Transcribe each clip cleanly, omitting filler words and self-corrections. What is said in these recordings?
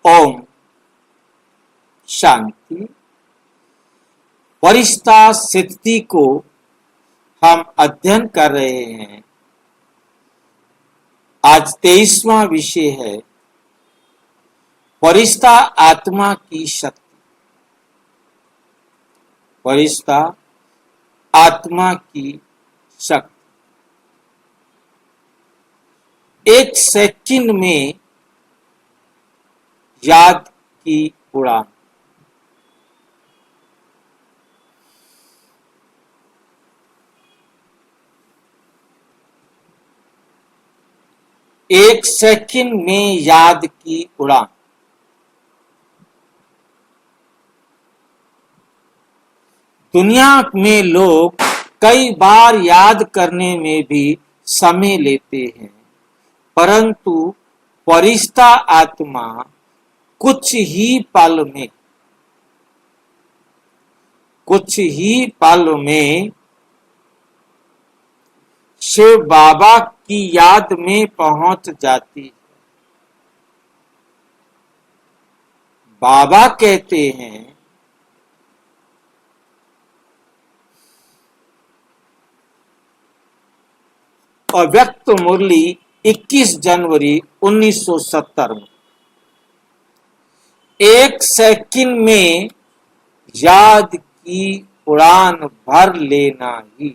ओम शांति। वरिष्ठता स्थिति को हम अध्ययन कर रहे हैं। आज 23वां विषय है वरिष्ठता आत्मा की शक्ति। वरिष्ठता आत्मा की शक्ति। एक सेकंड में याद की उड़ान। एक सेकंड में याद की उड़ान। दुनिया में लोग कई बार याद करने में भी समय लेते हैं, परंतु वरिष्ठता आत्मा कुछ ही पल में शिव बाबा की याद में पहुंच जाती है। बाबा कहते हैं, अव्यक्त मुरली 21 जनवरी 1970 में, एक सेकंड में याद की उड़ान भर लेना ही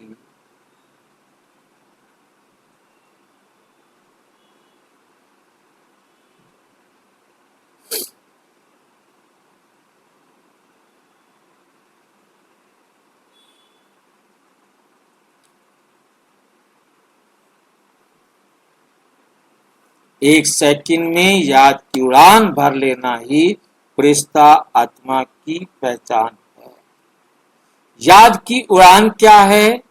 एक सेकंड में याद की उड़ान भर लेना ही वरिष्ठता आत्मा की पहचान है। याद की उड़ान क्या है?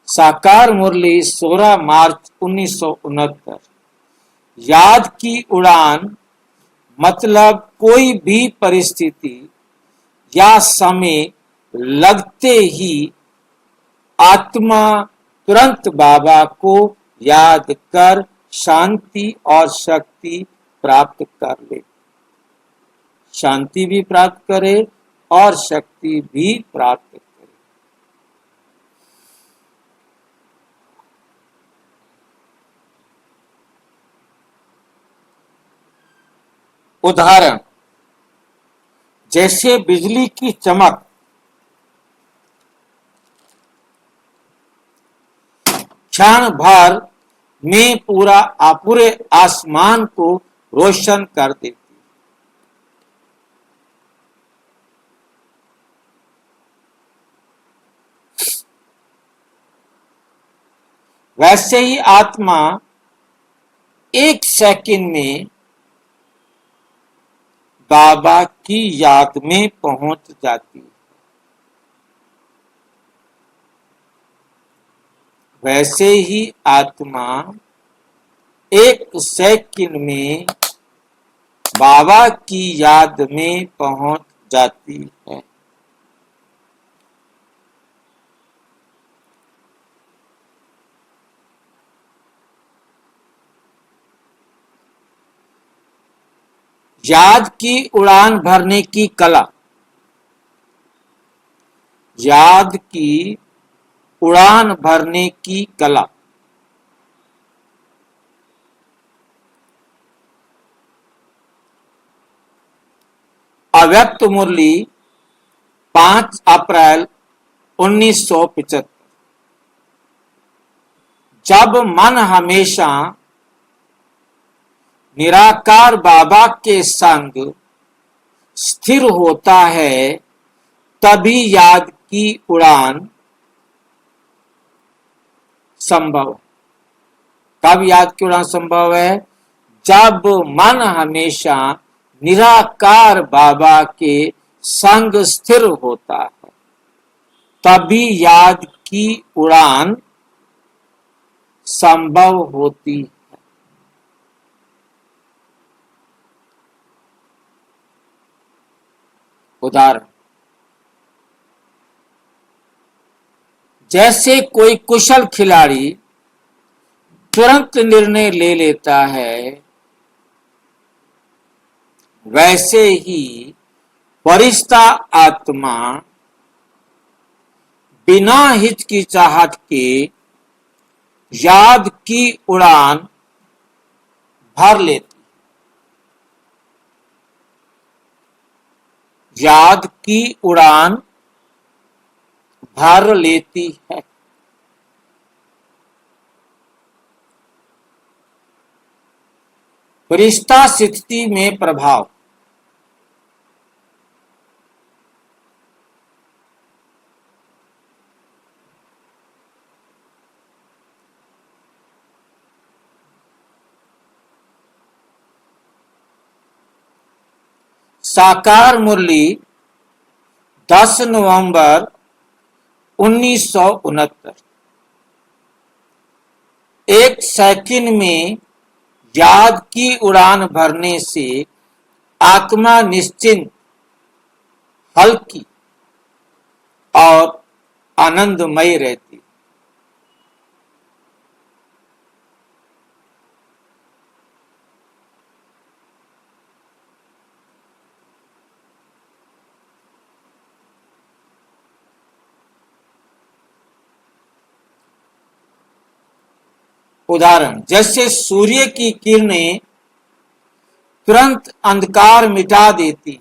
साकार मुरली 16 मार्च 1969। याद की उड़ान मतलब कोई भी परिस्थिति या समय लगते ही आत्मा तुरंत बाबा को याद कर शांति और शक्ति प्राप्त कर ले। शांति भी प्राप्त करे और शक्ति भी प्राप्त करे। उदाहरण, जैसे बिजली की चमक, क्षण भर में पूरे आसमान को रोशन कर देती। वैसे ही आत्मा एक सेकंड में बाबा की याद में पहुंच जाती है। वैसे ही आत्मा एक सेकंड में बाबा की याद में पहुंच जाती है। याद की उड़ान भरने की कला। याद की उड़ान भरने की कला। अव्यक्त मुरली 5 अप्रैल 1975। जब मन हमेशा निराकार बाबा के संग स्थिर होता है, तभी याद की उड़ान संभव। कब याद की उड़ान संभव है? जब मन हमेशा निराकार बाबा के संग स्थिर होता है, तभी याद की उड़ान संभव होती है। उदाहरण, जैसे कोई कुशल खिलाड़ी तुरंत निर्णय ले लेता है वैसे ही फरिश्ता आत्मा बिना हिचकिचाहट के याद की उड़ान भर लेती, याद की उड़ान भर लेती है। फरिश्ता स्थिति में प्रभाव। साकार मुरली 10 नवंबर 1969। एक सेकंड में याद की उड़ान भरने से आत्मा निश्चिंत, हल्की और आनंदमय रहती। उदाहरण, जैसे सूर्य की किरणें तुरंत अंधकार मिटा देती,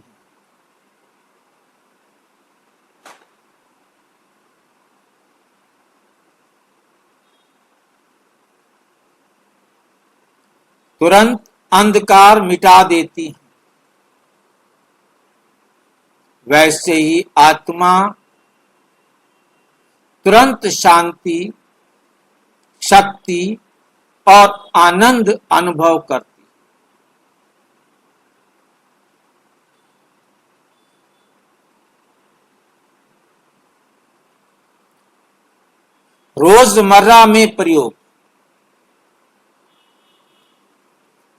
तुरंत अंधकार मिटा देती, वैसे ही आत्मा तुरंत शांति, शक्ति और आनंद अनुभव करती। रोजमर्रा में प्रयोग।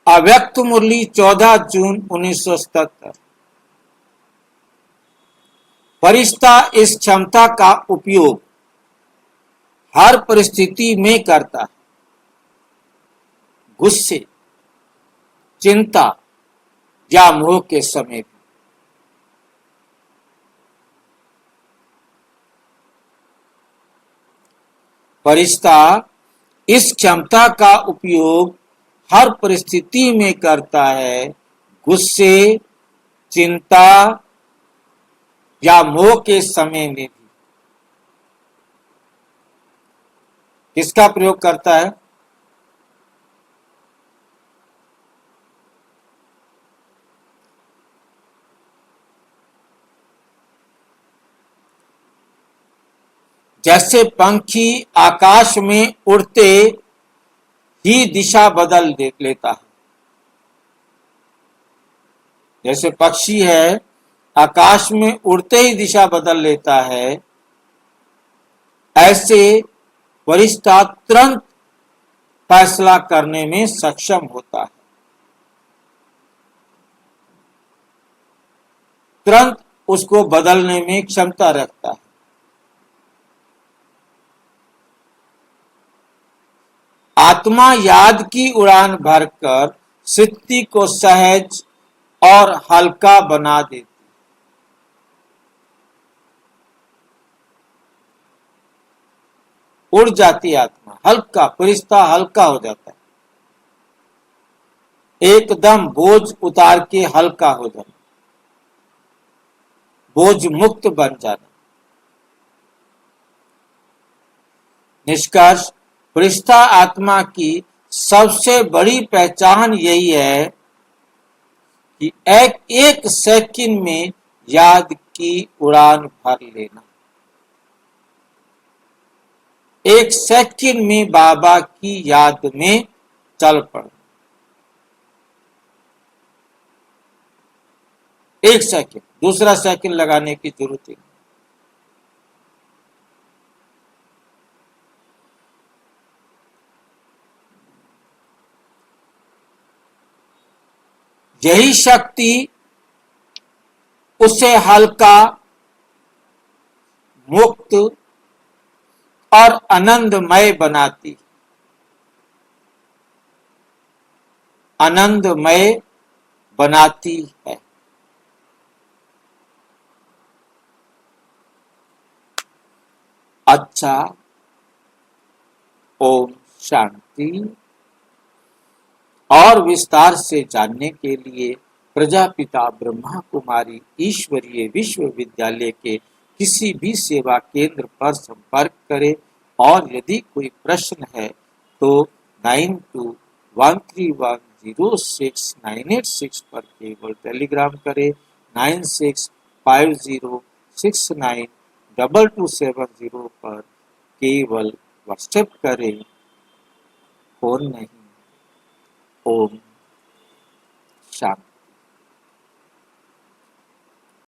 अव्यक्त मुरली 14 जून 1977। फरिश्ता इस क्षमता का उपयोग हर परिस्थिति में करता है। गुस्से, चिंता या मोह के समय भी। फरिश्ता इस क्षमता का उपयोग हर परिस्थिति में करता है, गुस्से, चिंता या मोह के समय में भी। किसका प्रयोग करता है? जैसे पंछी आकाश में उड़ते ही दिशा बदल लेता है। जैसे पक्षी है, आकाश में उड़ते ही दिशा बदल लेता है, ऐसे फरिश्ता तुरंत फैसला करने में सक्षम होता है, तुरंत उसको बदलने में क्षमता रखता है। आत्मा याद की उड़ान भरकर स्थिति को सहज और हल्का बना देती। उड़ जाती आत्मा, हल्का, फरिश्ता हल्का हो जाता है, एकदम बोझ उतार के हल्का हो जाना, बोझ मुक्त बन जाना। निष्कर्ष, फरिश्ता आत्मा की सबसे बड़ी पहचान यही है कि एक सेकंड में याद की उड़ान भर लेना, एक सेकंड में बाबा की याद में चल पड़ना। एक सेकंड, दूसरा सेकंड लगाने की जरूरत नहीं। यही शक्ति उसे हल्का, मुक्त और आनंदमय बनाती। आनंदमय बनाती है। अच्छा, ओम शांति। और विस्तार से जानने के लिए प्रजापिता ब्रह्मा कुमारी ईश्वरीय विश्वविद्यालय के किसी भी सेवा केंद्र पर संपर्क करें और यदि कोई प्रश्न है तो 9213106986 पर केवल टेलीग्राम करें। 9650692270 पर केवल व्हाट्सएप करें, फोन नहीं। ओम शांति।